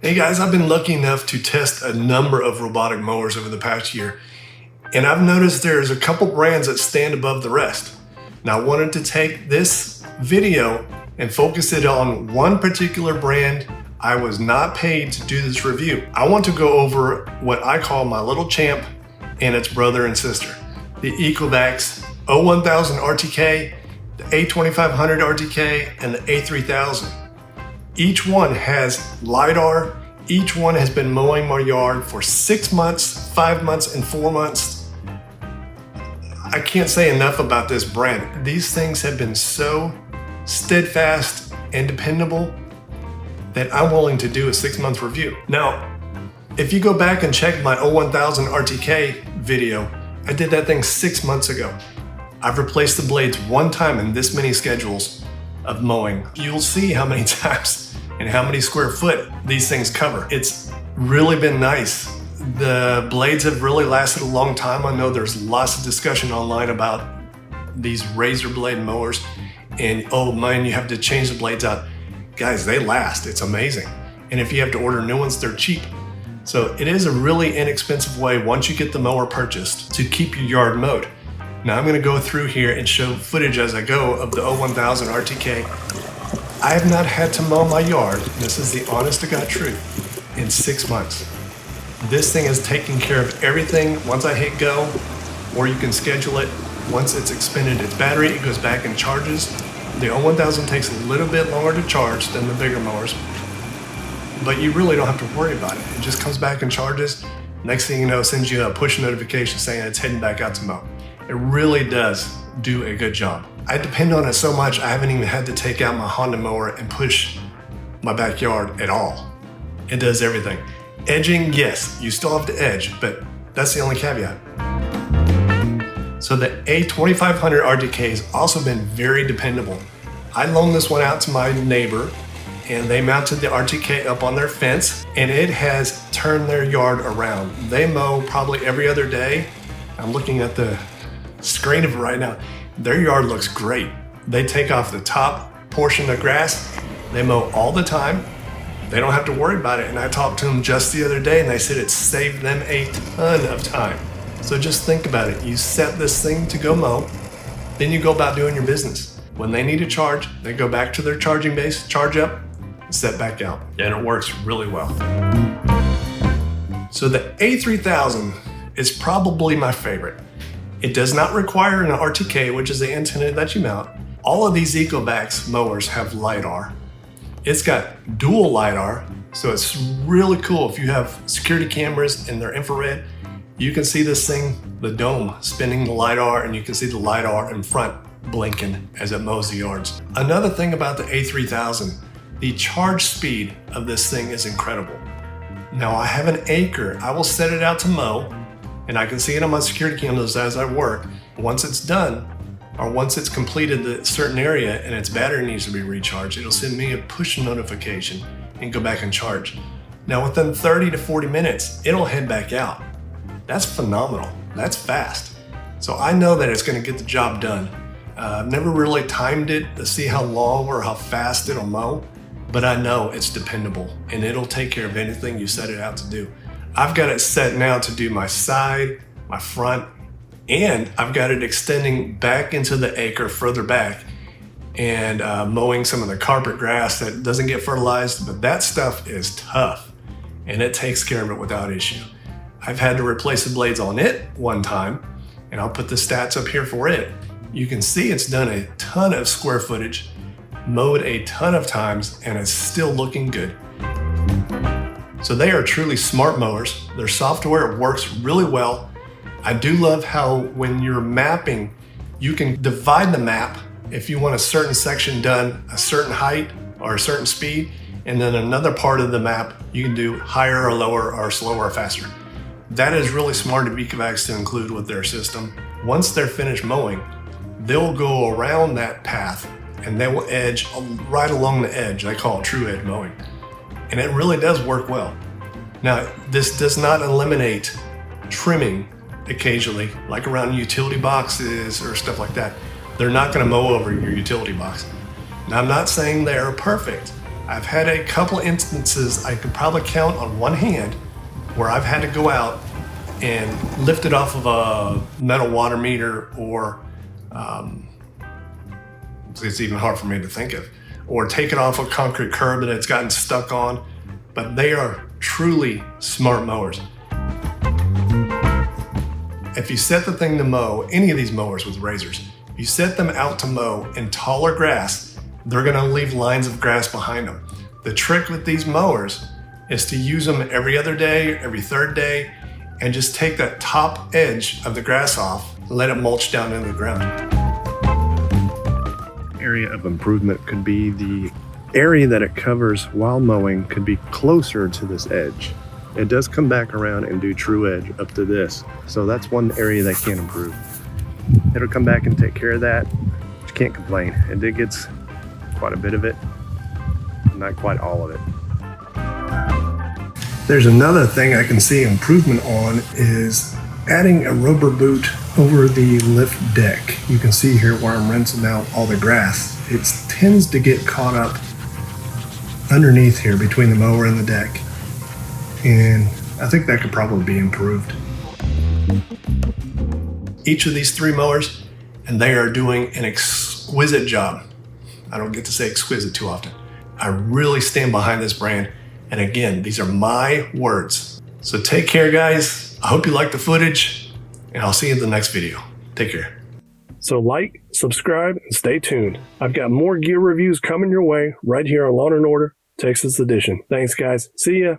Hey guys, I've been lucky enough to test a number of robotic mowers over the past year, and I've noticed there's a couple brands that stand above the rest. Now I wanted to take this video and focus it on one particular brand. I was not paid to do this review. I want to go over what I call my little champ and its brother and sister, the ECOVACS O1000 RTK, the A2500 RTK, and the A3000. Each one has LiDAR. Each one has been mowing my yard for 6 months, 5 months, and 4 months. I can't say enough about this brand. These things have been so steadfast and dependable that I'm willing to do a 6-month review. Now, if you go back and check my O1000 RTK video, I did that thing 6 months ago. I've replaced the blades one time in this many schedules of mowing. You'll see how many times and how many square foot these things cover. It's really been nice. The blades have really lasted a long time. I know there's lots of discussion online about these razor blade mowers and oh man, you have to change the blades out. Guys, they last, it's amazing. And if you have to order new ones, they're cheap. So it is a really inexpensive way once you get the mower purchased to keep your yard mowed. Now I'm gonna go through here and show footage as I go of the O1000 RTK. I have not had to mow my yard, this is the honest to God truth, in 6 months. This thing is taking care of everything. Once I hit go, or you can schedule it, once it's expended its battery, it goes back and charges. The O1000 takes a little bit longer to charge than the bigger mowers, but you really don't have to worry about it. It just comes back and charges. Next thing you know, it sends you a push notification saying it's heading back out to mow. It really does do a good job. I depend on it so much, I haven't even had to take out my Honda mower and push my backyard at all. It does everything. Edging, yes, you still have to edge, but that's the only caveat. So the A2500 RTK has also been very dependable. I loaned this one out to my neighbor and they mounted the RTK up on their fence and it has turned their yard around. They mow probably every other day. I'm looking at the screen of it right now. Their yard looks great. They take off the top portion of grass. They mow all the time. They don't have to worry about it. And I talked to them just the other day and they said it saved them a ton of time. So just think about it. You set this thing to go mow, then you go about doing your business. When they need to charge, they go back to their charging base, charge up, and set back out. And it works really well. So the A3000 is probably my favorite. It does not require an RTK, which is the antenna that you mount. All of these ECOVACS mowers have LiDAR. It's got dual LiDAR, so it's really cool. If you have security cameras and they're infrared, you can see this thing, the dome, spinning the LiDAR, and you can see the LiDAR in front blinking as it mows the yards. Another thing about the A3000, the charge speed of this thing is incredible. Now I have an acre. I will set it out to mow, and I can see it on my security cameras as I work. Once it's done, or once it's completed the certain area and its battery needs to be recharged, it'll send me a push notification and go back and charge. Now within 30 to 40 minutes, it'll head back out. That's phenomenal, that's fast. So I know that it's gonna get the job done. I've never really timed it to see how long or how fast it'll mow, but I know it's dependable and it'll take care of anything you set it out to do. I've got it set now to do my side, my front, and I've got it extending back into the acre further back and mowing some of the carpet grass that doesn't get fertilized, but that stuff is tough and it takes care of it without issue. I've had to replace the blades on it one time, and I'll put the stats up here for it. You can see it's done a ton of square footage, mowed a ton of times, and it's still looking good. So they are truly smart mowers. Their software works really well. I do love how when you're mapping, you can divide the map if you want a certain section done a certain height or a certain speed, and then another part of the map you can do higher or lower or slower or faster. That is really smart of ECOVACS to include with their system. Once they're finished mowing, they'll go around that path and they will edge right along the edge. They call it true edge mowing. And it really does work well. Now, this does not eliminate trimming occasionally, like around utility boxes or stuff like that. They're not gonna mow over your utility box. Now, I'm not saying they're perfect. I've had a couple instances I could probably count on one hand where I've had to go out and lift it off of a metal water meter, or it's even hard for me to think of, or take it off a concrete curb that it's gotten stuck on. But they are truly smart mowers. If you set the thing to mow, any of these mowers with razors, you set them out to mow in taller grass, they're gonna leave lines of grass behind them. The trick with these mowers is to use them every other day, every third day, and just take that top edge of the grass off, let it mulch down into the ground. Area of improvement could be the area that it covers while mowing could be closer to this edge. It does come back around and do true edge up to this. So that's one area that can improve. It'll come back and take care of that. You can't complain. It gets quite a bit of it, not quite all of it. There's another thing I can see improvement on is adding a rubber boot over the lift deck. You can see here where I'm rinsing out all the grass. It tends to get caught up underneath here between the mower and the deck. And I think that could probably be improved. Each of these three mowers, and they are doing an exquisite job. I don't get to say exquisite too often. I really stand behind this brand. And again, these are my words. So take care, guys. I hope you like the footage, and I'll see you in the next video. Take care. So like, subscribe, and stay tuned. I've got more gear reviews coming your way right here on Lawn & Order, Texas Edition. Thanks, guys. See ya.